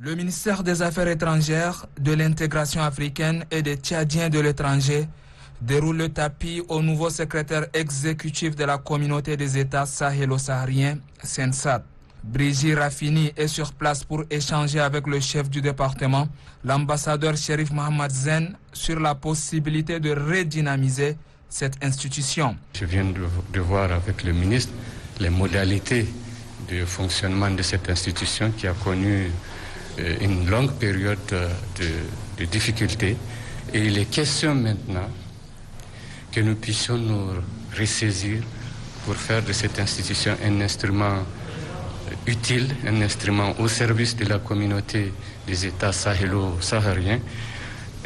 Le ministère des Affaires étrangères, de l'intégration africaine et des Tchadiens de l'étranger déroule le tapis au nouveau secrétaire exécutif de la communauté des États sahélo-sahariens, SENSAD. Brigitte Raffini est sur place pour échanger avec le chef du département, l'ambassadeur Chérif Mohamed Zen, sur la possibilité de redynamiser cette institution. Je viens de voir avec le ministre les modalités de fonctionnement de cette institution qui a connu une longue période de difficultés. Et il est question maintenant que nous puissions nous ressaisir pour faire de cette institution un instrument utile, un instrument au service de la communauté des États sahélo-sahariens.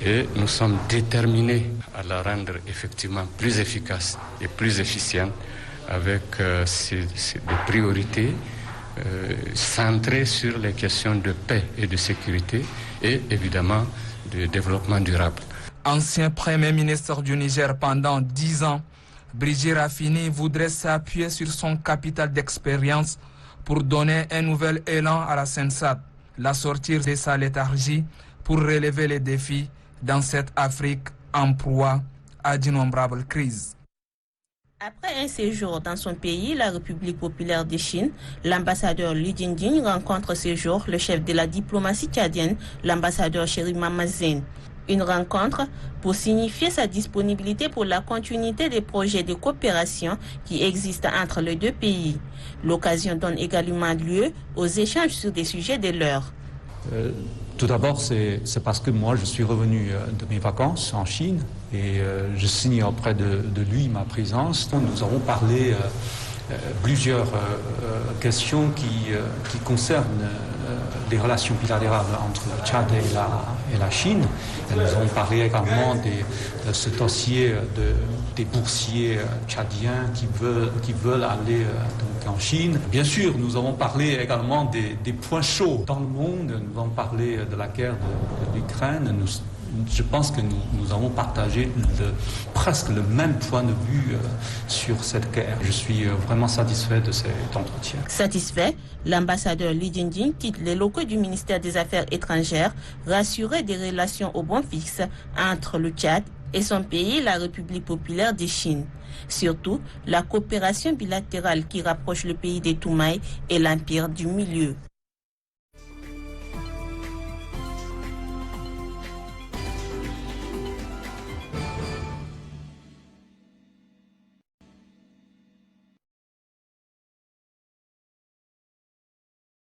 Et nous sommes déterminés à la rendre effectivement plus efficace et plus efficiente avec des priorités centrées sur les questions de paix et de sécurité et évidemment de développement durable. Ancien Premier ministre du Niger pendant 10 ans, Brigitte Raffini voudrait s'appuyer sur son capital d'expérience pour donner un nouvel élan à la SENSAD, la sortir de sa léthargie pour relever les défis dans cette Afrique en proie à d'innombrables crises. Après un séjour dans son pays, la République populaire de Chine, l'ambassadeur Li Jingjing rencontre ce jour le chef de la diplomatie tchadienne, l'ambassadeur Chérif Mohamed Zen. Une rencontre pour signifier sa disponibilité pour la continuité des projets de coopération qui existent entre les deux pays. L'occasion donne également lieu aux échanges sur des sujets de l'heure. Tout d'abord, c'est parce que moi, je suis revenu de mes vacances en Chine et je signe auprès de lui ma présence. Nous avons parlé plusieurs questions qui concernent les relations bilatérales entre le Tchad et la Chine. Et nous avons parlé également de ce dossier des boursiers tchadiens qui veulent aller donc en Chine. Bien sûr, nous avons parlé également des points chauds dans le monde. Nous avons parlé de la guerre de l'Ukraine. Je pense que nous avons partagé presque le même point de vue sur cette guerre. Je suis vraiment satisfait de cet entretien. Satisfait, l'ambassadeur Li Jingjing quitte les locaux du ministère des Affaires étrangères, rassuré des relations au bon fixe entre le Tchad et son pays, la République populaire de Chine. Surtout, la coopération bilatérale qui rapproche le pays des Toumaï et l'Empire du Milieu.